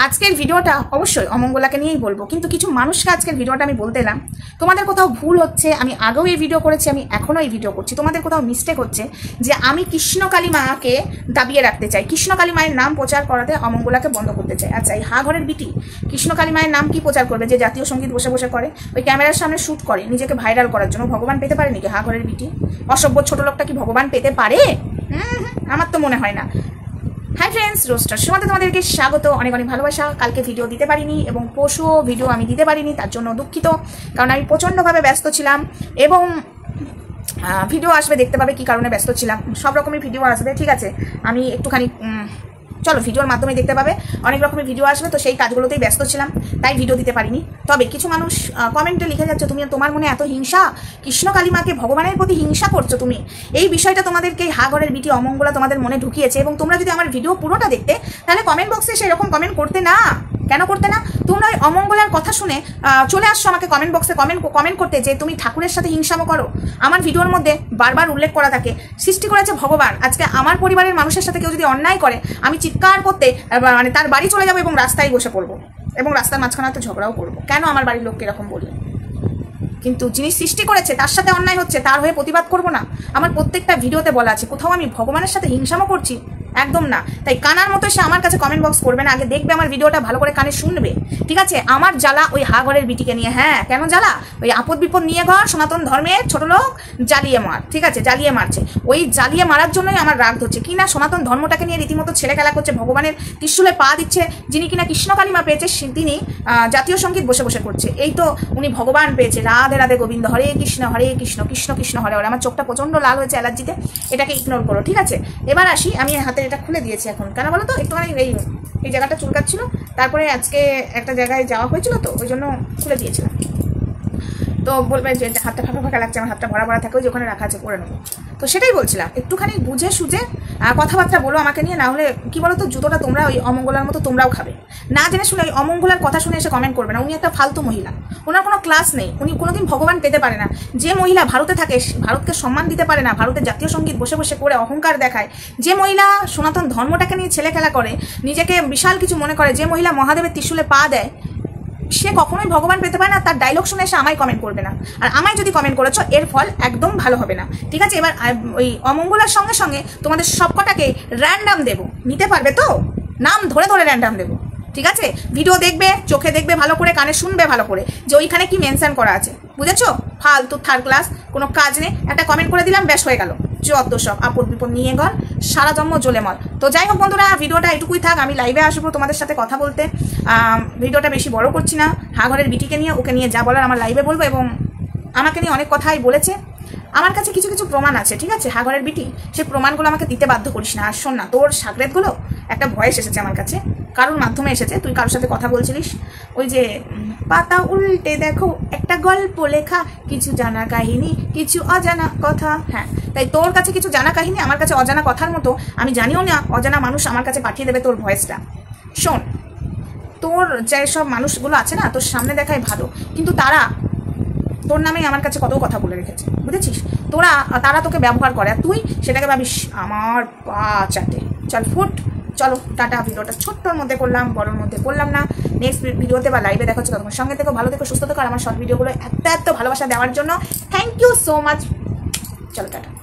আজকের ভিডিওটা অবশ্যই অমঙ্গলাকে নিয়েই বলবো, কিন্তু কিছু মানুষকে আজকের ভিডিওটা আমি বলতে এলাম। তোমাদের কোথাও ভুল হচ্ছে, আমি আগেও এই ভিডিও করেছি, আমি এখনও এই ভিডিও করছি, তোমাদের কোথাও মিস্টেক হচ্ছে যে আমি কৃষ্ণকালী মাকে দাবিয়ে রাখতে চাই, কৃষ্ণকালী মায়ের নাম প্রচার করাতে অমঙ্গলাকে বন্ধ করতে চাই। আচ্ছা, এই ঘরের বিটি কৃষ্ণকালী মায়ের নাম কি প্রচার করবে? যে জাতীয় সঙ্গীত বসে বসে করে, ওই ক্যামেরার সামনে শ্যুট করে নিজেকে ভাইরাল করার জন্য। ভগবান পেতে পারে নাকি ঘরের বিটি? অসভ্য ছোট লোকটা কি ভগবান পেতে পারে? আমার তো মনে হয় না। হাই ফ্রেন্ডস, রোস্টার সমাজে তোমাদেরকে স্বাগত, অনেক অনেক ভালোবাসা। কালকে ভিডিও দিতে পারিনি এবং পরশুও ভিডিও আমি দিতে পারিনি, তার জন্য দুঃখিত, কারণ আমি প্রচণ্ডভাবে ব্যস্ত ছিলাম। এবং ভিডিও আসবে, দেখতে পাবে কি কারণে ব্যস্ত ছিলাম। সব রকমের ভিডিও আসবে, ঠিক আছে? আমি একটুখানি চলো ভিডিওর মাধ্যমে দেখতে পাবে, অনেক রকমের ভিডিও আসবে, তো সেই কাজগুলোতেই ব্যস্ত ছিলাম, তাই ভিডিও দিতে পারিনি। তবে কিছু মানুষ কমেন্টে লিখে যাচ্ছে, তুমি তোমার মনে এত হিংসা, কৃষ্ণকালী মাকে ভগবানের প্রতি হিংসা করছো তুমি। এই বিষয়টা তোমাদেরকে ঘরের বিটি অমঙ্গলা তোমাদের মনে ঢুকিয়েছে। এবং তোমরা যদি আমার ভিডিও পুরোটা দেখতে, তাহলে কমেন্ট বক্সে সেরকম কমেন্ট করতে না। কেন করতে না? তোমরা ওই অমঙ্গলার কথা শুনে চলে আসছো আমাকে কমেন্ট বক্সে কমেন্ট করতে যে তুমি ঠাকুরের সাথে হিংসামো করো। আমার ভিডিওর মধ্যে বারবার উল্লেখ করা থাকে, সৃষ্টি করেছে ভগবান। আজকে আমার পরিবারের মানুষের সাথে কেউ যদি অন্যায় করে, আমি চিৎকার করতে মানে তার বাড়ি চলে যাবো এবং রাস্তায় বসে পড়বো, এবং রাস্তার মাঝখানে তো ঝগড়াও করবো। কেন আমার বাড়ির লোককে এরকম বলি? কিন্তু যিনি সৃষ্টি করেছে তার সাথে অন্যায় হচ্ছে, তার হয়ে প্রতিবাদ করবো না? আমার প্রত্যেকটা ভিডিওতে বলা আছে, কোথাও আমি ভগবানের সাথে হিংসামো করছি? একদম না। তাই কানার মতো সে আমার কাছে কমেন্ট বক্স করবে না, আগে দেখবে আমার ভিডিওটা, ভালো করে কানে শুনবে, ঠিক আছে? আমার জ্বালা ওই ঘরের বিটিকে নিয়ে। হ্যাঁ, কেন জ্বালা? ওই আপদ বিপদ নিয়ে ঘর, সনাতন ধর্মের ছোট লোক জ্বালিয়ে মার, ঠিক আছে? জ্বালিয়ে মারছে, ওই জ্বালিয়ে মারার জন্যই আমার রাগ হচ্ছে। কিনা সনাতন ধর্মটাকে নিয়ে রীতিমতো ছেলে খেলা করছে, ভগবানের ত্রিশূলে পা দিচ্ছে। যিনি কিনা কৃষ্ণকালী মা পেয়েছে, তিনি জাতীয় সঙ্গীত বসে বসে করছে। এই তো উনি ভগবান পেয়েছে। রাধে রাধে গোবিন্দ, হরে কৃষ্ণ কৃষ্ণ কৃষ্ণ হরে হরে। আমার চোখটা প্রচন্ড লাল হয়েছে অ্যালার্জিতে, এটাকে ইগনোর করো, ঠিক আছে? এবার আসি, আমি হাতে এটা খুলে দিয়েছি এখন। কেন বলো তো? একটুখানি এই জায়গাটা চুলকাচ্ছিল, তারপরে আজকে একটা জায়গায় যাওয়া হয়েছিল, তো ওই জন্য খুলে দিয়েছিলাম। তো বলবে যে হাতটা ফাঁকা ফাঁকা লাগছে, আমার হাতটা ভরা ভরা থাকে, ওই যে ওখানে রাখা আছে, পরে নেবো। তো সেটাই বলছিলাম, একটুখানি বুঝে সুঝে কথাবার্তা বলো আমাকে নিয়ে, না হলে কি বলো তো, জুতোটা তোমরা ওই অমঙ্গলার মতো তোমরাও খাবে। না জেনে শুনে ওই অমঙ্গলার কথা শুনে এসে কমেন্ট করবে না। উনি একটা ফালতু মহিলা, ওনার কোনো ক্লাস নেই, উনি কোনোদিন ভগবান পেতে পারে না। যে মহিলা ভারতে থাকে, ভারতকে সম্মান দিতে পারে না, ভারতের জাতীয় সঙ্গীত বসে বসে করে অহংকার দেখায়, যে মহিলা সনাতন ধর্মটাকে নিয়ে ছেলে খেলা করে, নিজেকে বিশাল কিছু মনে করে, যে মহিলা মহাদেবের ত্রিশূলে পা দেয়, সে কখনোই ভগবান পেতে পারে না। তার ডায়লগ শুনে এসে আমায় কমেন্ট করবে না। আর আমায় যদি কমেন্ট করেছো, এর ফল একদম ভালো হবে না, ঠিক আছে? এবার ওই অমঙ্গলার সঙ্গে সঙ্গে তোমাদের সবকটাকে র্যান্ডাম দেবো, নিতে পারবে তো? নাম ধরে ধরে র্যান্ডাম দেবো, ঠিক আছে? ভিডিও দেখবে, চোখে দেখবে ভালো করে, কানে শুনবে ভালো করে, যে ওইখানে কি মেনশন করা আছে, বুঝেছো? ফালতু থার্ড ক্লাস, কোনো কাজ নেই, একটা কমেন্ট করে দিলাম, ব্যাস হয়ে গেল। যত সব আপদ বিপদ নিয়ে ঘর, সারা জন্ম জ্বলে মল। তো যাই হোক বন্ধুরা, ভিডিওটা এটুকুই থাক। আমি লাইভে আসবো তোমাদের সাথে কথা বলতে, ভিডিওটা বেশি বড় করছি না। ঘরের বিটিকে নিয়ে, ওকে নিয়ে যা বলার আমার লাইভে বলবো। এবং আমাকে নিয়ে অনেক কথাই বলেছে, আমার কাছে কিছু কিছু প্রমাণ আছে, ঠিক আছে? ঘরের বিটি, সেই প্রমাণগুলো আমাকে দিতে বাধ্য করিস না। আর শোন না, তোর সাগরেদগুলো একটা ভয়েস এসেছে আমার কাছে, কারোর মাধ্যমে এসেছে। তুই কারোর সাথে কথা বলছিলিস, ওই যে পাতা উল্টে দেখো, একটা গল্প লেখা, কিছু জানা কাহিনী, কিছু অজানা কথা। হ্যাঁ, তাই তোর কাছে কিছু জানা কাহিনী, আমার কাছে অজানা কথার মতো। আমি জানিও না অজানা মানুষ আমার কাছে পাঠিয়ে দেবে তোর ভয়েসটা। শোন, তোর যেসব মানুষগুলো আছে না, তোর সামনে দেখায় ভালো, কিন্তু তারা তোর নামে আমার কাছে কত কথা বলে রেখেছে, বুঝেছিস? তারা তোকে ব্যবহার করে, আর তুই সেটাকে ভাবিস আমার পা চাটে। চল ফুট, চলো টাটা। ভিডিওটা ছোট্টর মধ্যে করলাম, বড়োর মধ্যে করলাম না। নেক্সট ভিডিওতে বা লাইভে দেখা হচ্ছে, তোমার সঙ্গে থেকো, ভালো থেকো, সুস্থ থেকো। আর আমার শর্ট ভিডিওগুলো এত ভালোবাসা দেওয়ার জন্য থ্যাংক ইউ সো মাচ। চলো টাটা।